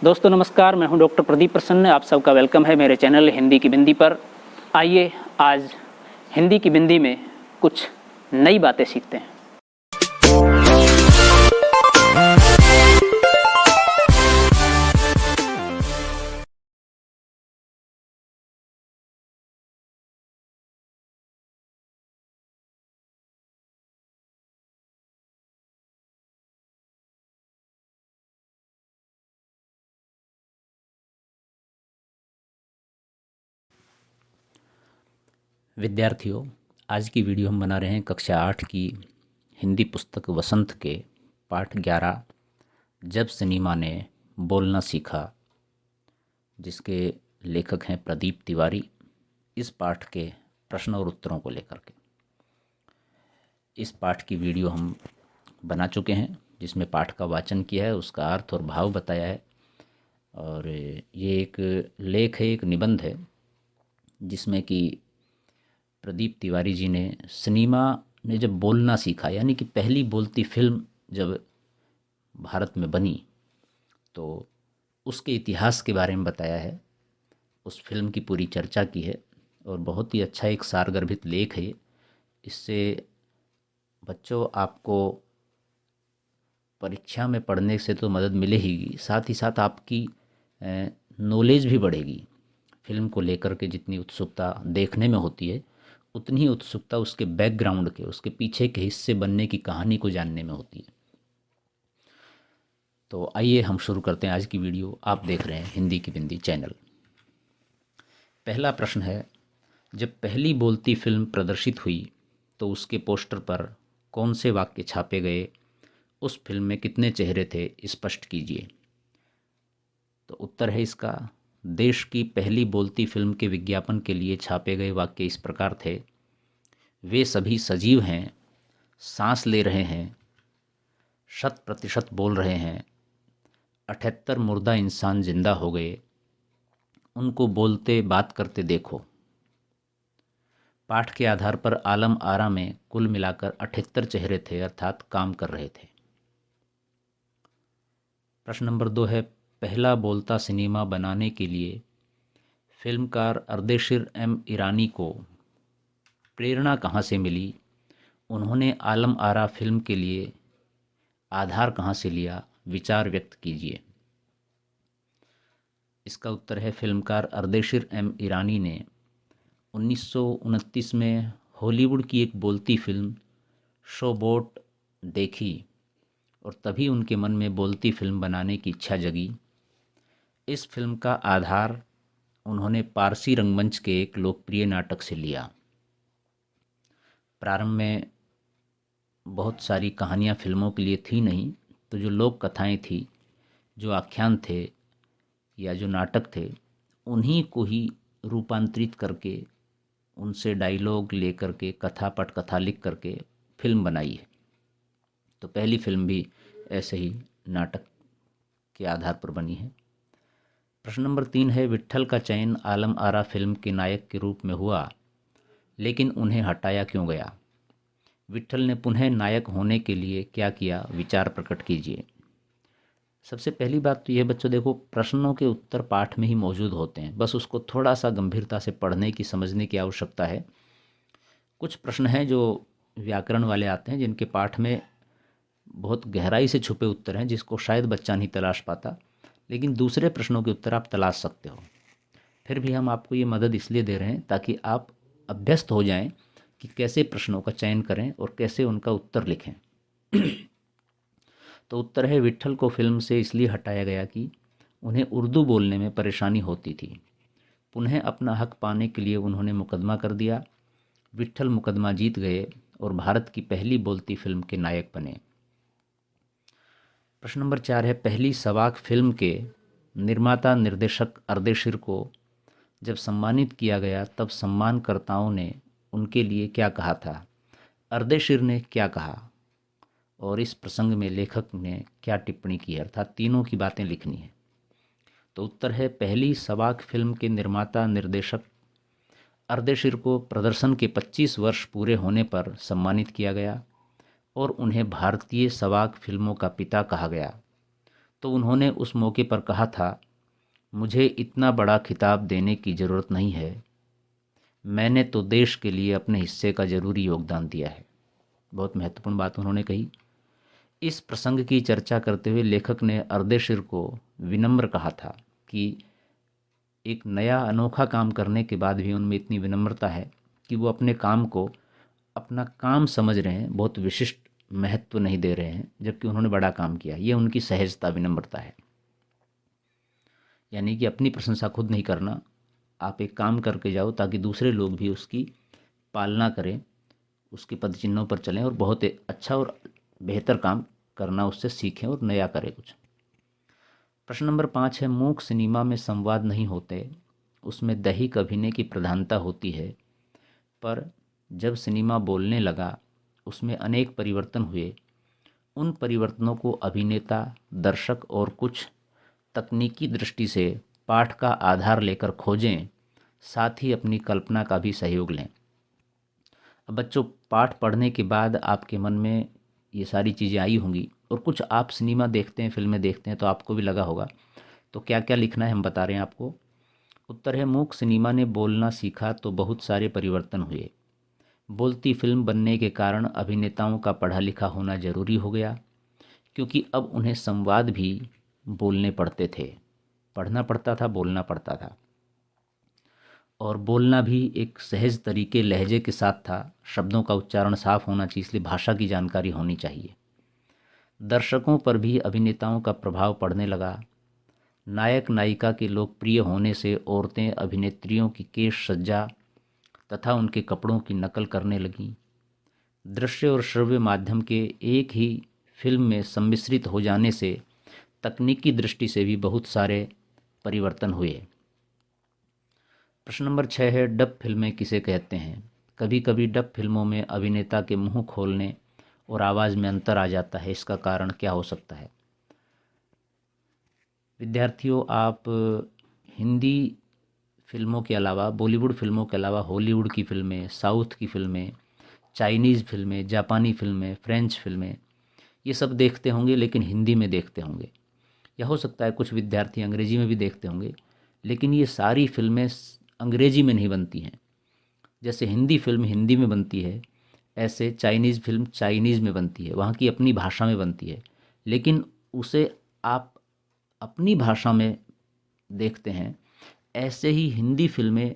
दोस्तों नमस्कार, मैं हूं डॉक्टर प्रदीप प्रसन्न। आप सबका वेलकम है मेरे चैनल हिंदी की बिंदी पर। आइए आज हिंदी की बिंदी में कुछ नई बातें सीखते हैं। विद्यार्थियों, आज की वीडियो हम बना रहे हैं कक्षा 8 की हिंदी पुस्तक वसंत के पाठ 11 जब सिनेमा ने बोलना सीखा, जिसके लेखक हैं प्रदीप तिवारी। इस पाठ के प्रश्न और उत्तरों को लेकर के इस पाठ की वीडियो हम बना चुके हैं, जिसमें पाठ का वाचन किया है, उसका अर्थ और भाव बताया है। और ये एक लेख है, एक निबंध है, जिसमें कि प्रदीप तिवारी जी ने सिनेमा ने जब बोलना सीखा, यानी कि पहली बोलती फिल्म जब भारत में बनी, तो उसके इतिहास के बारे में बताया है, उस फिल्म की पूरी चर्चा की है। और बहुत ही अच्छा एक सारगर्भित लेख है। इससे बच्चों आपको परीक्षा में पढ़ने से तो मदद मिले ही, साथ ही साथ आपकी नॉलेज भी बढ़ेगी। फिल्म को लेकर के जितनी उत्सुकता देखने में होती है, उतनी ही उत्सुकता उसके बैकग्राउंड के, उसके पीछे के हिस्से बनने की कहानी को जानने में होती है। तो आइए हम शुरू करते हैं आज की वीडियो। आप देख रहे हैं हिंदी की बिंदी चैनल। पहला प्रश्न है, जब पहली बोलती फिल्म प्रदर्शित हुई तो उसके पोस्टर पर कौन से वाक्य छापे गए? उस फिल्म में कितने चेहरे थे, स्पष्ट कीजिए। तो उत्तर है इसका, देश की पहली बोलती फिल्म के विज्ञापन के लिए छापे गए वाक्य इस प्रकार थे: वे सभी सजीव हैं, सांस ले रहे हैं, 100% बोल रहे हैं, 78 मुर्दा इंसान जिंदा हो गए, उनको बोलते बात करते देखो। पाठ के आधार पर आलम आरा में कुल मिलाकर 78 चेहरे थे, अर्थात काम कर रहे थे। प्रश्न नंबर 2 है, पहला बोलता सिनेमा बनाने के लिए फिल्मकार अर्देशीर एम ईरानी को प्रेरणा कहाँ से मिली? उन्होंने आलम आरा फिल्म के लिए आधार कहाँ से लिया? विचार व्यक्त कीजिए। इसका उत्तर है, फिल्मकार अर्देशीर एम ईरानी ने 1929 में हॉलीवुड की एक बोलती फिल्म शोबोट देखी और तभी उनके मन में बोलती फिल्म बनाने की इच्छा जगी। इस फिल्म का आधार उन्होंने पारसी रंगमंच के एक लोकप्रिय नाटक से लिया। प्रारंभ में बहुत सारी कहानियाँ फिल्मों के लिए थी नहीं, तो जो लोक कथाएँ थी, जो आख्यान थे या जो नाटक थे, उन्हीं को ही रूपांतरित करके, उनसे डायलॉग लेकर के, कथा पटकथा लिख करके फिल्म बनाई है। तो पहली फिल्म भी ऐसे ही नाटक के आधार पर बनी है। प्रश्न नंबर 3 है, विट्ठल का चयन आलम आरा फिल्म के नायक के रूप में हुआ, लेकिन उन्हें हटाया क्यों गया? विट्ठल ने पुनः नायक होने के लिए क्या किया? विचार प्रकट कीजिए। सबसे पहली बात तो यह बच्चों, देखो, प्रश्नों के उत्तर पाठ में ही मौजूद होते हैं, बस उसको थोड़ा सा गंभीरता से पढ़ने की, समझने की आवश्यकता है। कुछ प्रश्न हैं जो व्याकरण वाले आते हैं, जिनके पाठ में बहुत गहराई से छुपे उत्तर हैं, जिसको शायद बच्चा नहीं तलाश पाता, लेकिन दूसरे प्रश्नों के उत्तर आप तलाश सकते हो। फिर भी हम आपको ये मदद इसलिए दे रहे हैं ताकि आप अभ्यस्त हो जाएं कि कैसे प्रश्नों का चयन करें और कैसे उनका उत्तर लिखें। तो उत्तर है, विट्ठल को फिल्म से इसलिए हटाया गया कि उन्हें उर्दू बोलने में परेशानी होती थी। पुनः अपना हक पाने के लिए उन्होंने मुकदमा कर दिया। विट्ठल मुकदमा जीत गए और भारत की पहली बोलती फिल्म के नायक बने। प्रश्न नंबर 4 है, पहली सवाक फिल्म के निर्माता निर्देशक अर्देशीर को जब सम्मानित किया गया, तब सम्मानकर्ताओं ने उनके लिए क्या कहा था? अर्देशीर ने क्या कहा और इस प्रसंग में लेखक ने क्या टिप्पणी की है? अर्थात तीनों की बातें लिखनी है। तो उत्तर है, पहली सवाक फिल्म के निर्माता निर्देशक अर्देशीर को प्रदर्शन के 25 वर्ष पूरे होने पर सम्मानित किया गया और उन्हें भारतीय सवाक फिल्मों का पिता कहा गया। तो उन्होंने उस मौके पर कहा था, मुझे इतना बड़ा खिताब देने की ज़रूरत नहीं है, मैंने तो देश के लिए अपने हिस्से का ज़रूरी योगदान दिया है। बहुत महत्वपूर्ण बात उन्होंने कही। इस प्रसंग की चर्चा करते हुए लेखक ने अर्देशीर को विनम्र कहा था कि एक नया अनोखा काम करने के बाद भी उनमें इतनी विनम्रता है कि वो अपने काम को अपना काम समझ रहे हैं, बहुत विशिष्ट महत्व नहीं दे रहे हैं, जबकि उन्होंने बड़ा काम किया। ये उनकी सहजता, विनम्रता है। यानी कि अपनी प्रशंसा खुद नहीं करना, आप एक काम करके जाओ ताकि दूसरे लोग भी उसकी पालना करें, उसके पदचिन्हों पर चलें और बहुत अच्छा और बेहतर काम करना उससे सीखें और नया करें कुछ। प्रश्न नंबर 5 है, मूक सिनेमा में संवाद नहीं होते, उसमें दैहिक अभिनय की प्रधानता होती है, पर जब सिनेमा बोलने लगा उसमें अनेक परिवर्तन हुए। उन परिवर्तनों को अभिनेता, दर्शक और कुछ तकनीकी दृष्टि से पाठ का आधार लेकर खोजें, साथ ही अपनी कल्पना का भी सहयोग लें। अब बच्चों, पाठ पढ़ने के बाद आपके मन में ये सारी चीज़ें आई होंगी और कुछ आप सिनेमा देखते हैं, फिल्में देखते हैं तो आपको भी लगा होगा। तो क्या क्या लिखना है हम बता रहे हैं आपको। उत्तर है, मूक सिनेमा ने बोलना सीखा तो बहुत सारे परिवर्तन हुए। बोलती फिल्म बनने के कारण अभिनेताओं का पढ़ा लिखा होना जरूरी हो गया, क्योंकि अब उन्हें संवाद भी बोलने पड़ते थे। पढ़ना पड़ता था, बोलना पड़ता था, और बोलना भी एक सहज तरीके, लहजे के साथ था। शब्दों का उच्चारण साफ होना चाहिए, इसलिए भाषा की जानकारी होनी चाहिए। दर्शकों पर भी अभिनेताओं का प्रभाव पड़ने लगा। नायक नायिका के लोकप्रिय होने से औरतें अभिनेत्रियों की केश सज्जा तथा उनके कपड़ों की नकल करने लगीं। दृश्य और श्रव्य माध्यम के एक ही फिल्म में सम्मिश्रित हो जाने से तकनीकी दृष्टि से भी बहुत सारे परिवर्तन हुए। प्रश्न नंबर 6 है, डब फिल्में किसे कहते हैं। कभी कभी डब फिल्मों में अभिनेता के मुंह खोलने और आवाज़ में अंतर आ जाता है, इसका कारण क्या हो सकता है। विद्यार्थियों, आप हिंदी फिल्मों के अलावा, बॉलीवुड फिल्मों के अलावा हॉलीवुड की फिल्में, साउथ की फिल्में, चाइनीज़ फिल्में, जापानी फिल्में, फ्रेंच फिल्में, ये सब देखते होंगे, लेकिन हिंदी में देखते होंगे। या हो सकता है कुछ विद्यार्थी अंग्रेजी में भी देखते होंगे, लेकिन ये सारी फिल्में अंग्रेजी में नहीं बनती हैं। जैसे हिंदी फिल्म हिंदी में बनती है, ऐसे चाइनीज़ फिल्म चाइनीज़ में बनती है, वहाँ की अपनी भाषा में बनती है, लेकिन उसे आप अपनी भाषा में देखते हैं। ऐसे ही हिंदी फिल्में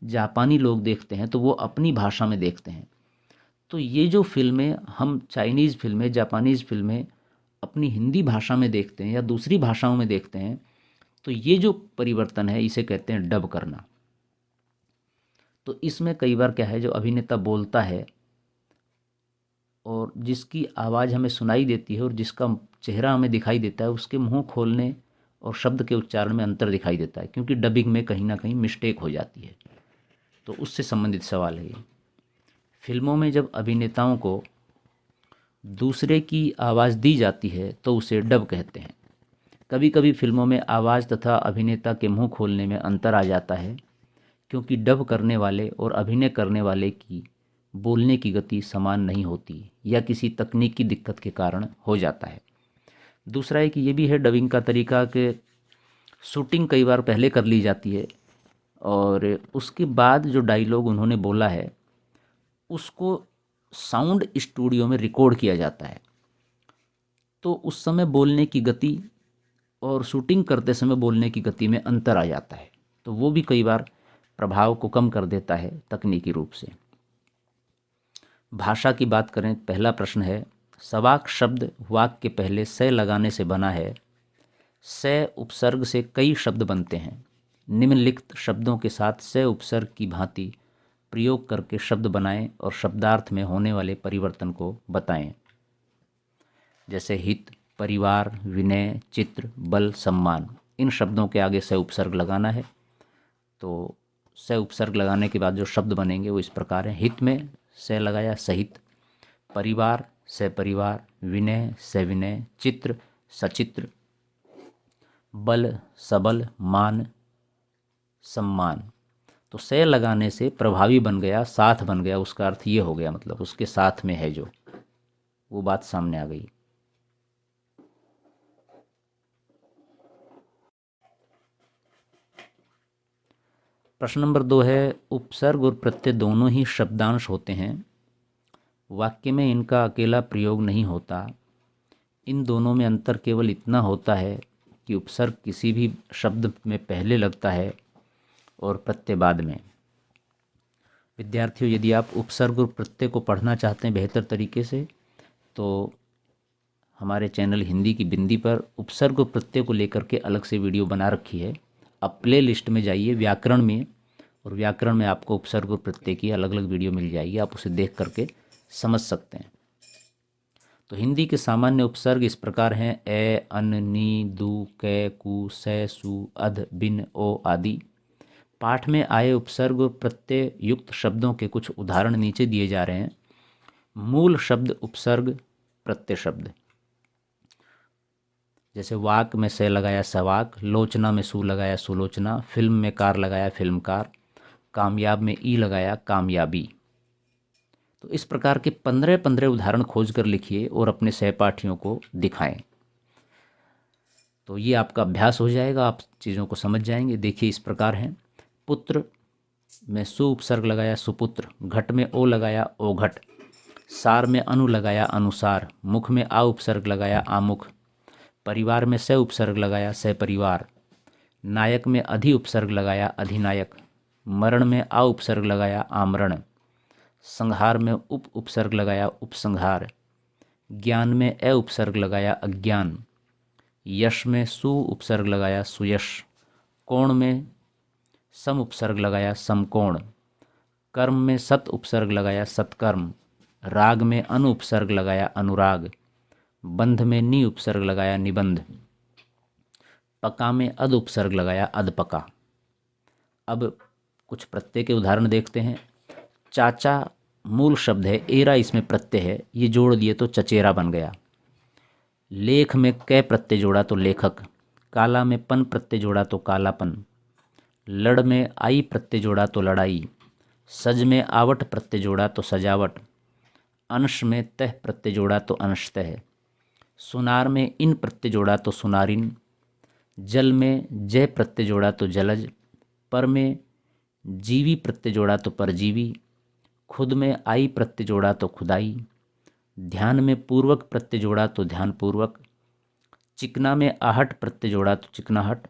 जापानी लोग देखते हैं तो वो अपनी भाषा में देखते हैं। तो ये जो फिल्में हम चाइनीज़ फिल्में, जापानीज़ फिल्में अपनी हिंदी भाषा में देखते हैं या दूसरी भाषाओं में देखते हैं, तो ये जो परिवर्तन है इसे कहते हैं डब करना। तो इसमें कई बार क्या है, जो अभिनेता बोलता है और जिसकी आवाज़ हमें सुनाई देती है और जिसका चेहरा हमें दिखाई देता है, उसके मुंह खोलने और शब्द के उच्चारण में अंतर दिखाई देता है, क्योंकि डबिंग में कहीं ना कहीं मिस्टेक हो जाती है। तो उससे संबंधित सवाल है ये। फिल्मों में जब अभिनेताओं को दूसरे की आवाज़ दी जाती है तो उसे डब कहते हैं। कभी कभी फिल्मों में आवाज़ तथा अभिनेता के मुंह खोलने में अंतर आ जाता है, क्योंकि डब करने वाले और अभिनय करने वाले की बोलने की गति समान नहीं होती या किसी तकनीकी दिक्कत के कारण हो जाता है। दूसरा है कि ये भी है डबिंग का तरीका कि शूटिंग कई बार पहले कर ली जाती है और उसके बाद जो डायलॉग उन्होंने बोला है उसको साउंड स्टूडियो में रिकॉर्ड किया जाता है। तो उस समय बोलने की गति और शूटिंग करते समय बोलने की गति में अंतर आ जाता है, तो वो भी कई बार प्रभाव को कम कर देता है तकनीकी रूप से। भाषा की बात करें, पहला प्रश्न है, सवाक शब्द वाक के पहले से लगाने से बना है। से उपसर्ग से कई शब्द बनते हैं। निम्नलिखित शब्दों के साथ से उपसर्ग की भांति प्रयोग करके शब्द बनाएं और शब्दार्थ में होने वाले परिवर्तन को बताएं। जैसे हित, परिवार, विनय, चित्र, बल, सम्मान। इन शब्दों के आगे से उपसर्ग लगाना है। तो से उपसर्ग लगाने के बाद जो शब्द बनेंगे वो इस प्रकार हैं। हित में से लगाया, सहित। परिवार से परिवार, विनय से विनय, चित्र सचित्र, बल सबल, मान सम्मान। तो से लगाने से प्रभावी बन गया, साथ बन गया, उसका अर्थ ये हो गया, मतलब उसके साथ में है जो, वो बात सामने आ गई। प्रश्न नंबर 2 है, उपसर्ग और प्रत्यय दोनों ही शब्दांश होते हैं, वाक्य में इनका अकेला प्रयोग नहीं होता। इन दोनों में अंतर केवल इतना होता है कि उपसर्ग किसी भी शब्द में पहले लगता है और प्रत्यय बाद में। विद्यार्थियों, यदि आप उपसर्ग और प्रत्यय को पढ़ना चाहते हैं बेहतर तरीके से, तो हमारे चैनल हिंदी की बिंदी पर उपसर्ग और प्रत्यय को लेकर के अलग से वीडियो बना रखी है। आप प्ले लिस्ट में जाइए व्याकरण में, और व्याकरण में आपको उपसर्ग और प्रत्यय की अलग अलग वीडियो मिल जाएगी, आप उसे देख करके समझ सकते हैं। तो हिंदी के सामान्य उपसर्ग इस प्रकार हैं: ए, अन, नी, दु, कै, कु, सै, सु, अध, बिन, ओ आदि। पाठ में आए उपसर्ग और प्रत्यय युक्त शब्दों के कुछ उदाहरण नीचे दिए जा रहे हैं। मूल शब्द उपसर्ग प्रत्यय शब्द, जैसे वाक में से लगाया सवाक, लोचना में सु लगाया सुलोचना, फिल्म में कार लगाया फिल्मकार, कामयाब में ई लगाया कामयाबी। तो इस प्रकार के 15 उदाहरण खोज कर लिखिए और अपने सहपाठियों को दिखाएं। तो ये आपका अभ्यास हो जाएगा, आप चीज़ों को समझ जाएंगे। देखिए इस प्रकार हैं: पुत्र में सु उपसर्ग लगाया सुपुत्र, घट में ओ लगाया ओघट, सार में अनु लगाया अनुसार, मुख में आ उपसर्ग लगाया आमुख, परिवार में स उपसर्ग लगाया सपरिवार, नायक में अधि उपसर्ग लगाया अधिनायक, मरण में आ उपसर्ग लगाया आमरण, संहार में उप उपसर्ग लगाया उपसंहार, ज्ञान में अ उपसर्ग लगाया अज्ञान, यश में सु उपसर्ग लगाया सुयश, कोण में सम उपसर्ग लगाया समकोण, कर्म में सत उपसर्ग लगाया सत्कर्म, राग में अनु उपसर्ग लगाया अनुराग, बंध में नी उपसर्ग लगाया निबंध, पका में अद उपसर्ग लगाया अधपका। अब कुछ प्रत्यय के उदाहरण देखते हैं। चाचा मूल शब्द है, एरा इसमें प्रत्यय है, ये जोड़ दिए तो चचेरा बन गया। लेख में कै प्रत्यय जोड़ा तो लेखक, काला में पन प्रत्यय जोड़ा तो कालापन, लड़ में आई प्रत्यय जोड़ा तो लड़ाई, सज में आवट प्रत्यय जोड़ा तो सजावट, अंश में तह प्रत्यय जोड़ा तो अंशतः, सुनार में इन प्रत्यय जोड़ा तो सुनारिन, जल में जय प्रत्यय जोड़ा तो जलज, पर में जीवी प्रत्यय जोड़ा तो परजीवी, खुद में आई प्रत्यय जोड़ा तो खुदाई, ध्यान में पूर्वक प्रत्यय जोड़ा तो ध्यानपूर्वक, चिकना में आहट प्रत्यय जोड़ा तो चिकनाहट,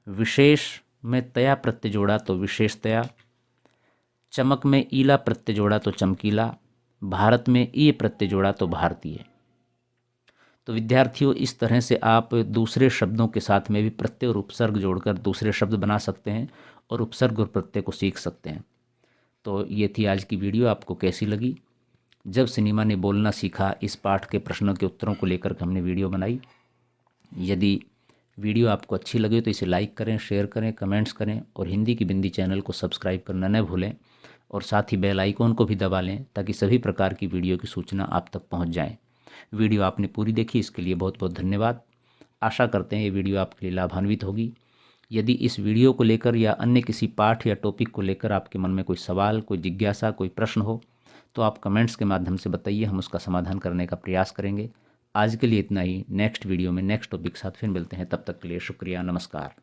विशेष में तया प्रत्यय जोड़ा तो विशेषतया, चमक में ईला प्रत्यय जोड़ा तो चमकीला, भारत में ई प्रत्यय जोड़ा तो भारतीय। तो विद्यार्थियों, इस तरह से आप दूसरे शब्दों के साथ में भी प्रत्यय और उपसर्ग जोड़कर दूसरे शब्द बना सकते हैं और उपसर्ग और प्रत्यय को सीख सकते हैं। तो ये थी आज की वीडियो। आपको कैसी लगी? जब सिनेमा ने बोलना सीखा, इस पाठ के प्रश्नों के उत्तरों को लेकर के हमने वीडियो बनाई। यदि वीडियो आपको अच्छी लगे तो इसे लाइक करें, शेयर करें, कमेंट्स करें और हिंदी की बिंदी चैनल को सब्सक्राइब करना न भूलें और साथ ही बेल आइकॉन को भी दबा लें ताकि सभी प्रकार की वीडियो की सूचना आप तक पहुंच जाए। वीडियो आपने पूरी देखी, इसके लिए बहुत बहुत धन्यवाद। आशा करते हैं ये वीडियो आपके लिए लाभान्वित होगी। यदि इस वीडियो को लेकर या अन्य किसी पाठ या टॉपिक को लेकर आपके मन में कोई सवाल, कोई जिज्ञासा, कोई प्रश्न हो तो आप कमेंट्स के माध्यम से बताइए, हम उसका समाधान करने का प्रयास करेंगे। आज के लिए इतना ही। नेक्स्ट वीडियो में नेक्स्ट टॉपिक के साथ फिर मिलते हैं। तब तक के लिए शुक्रिया, नमस्कार।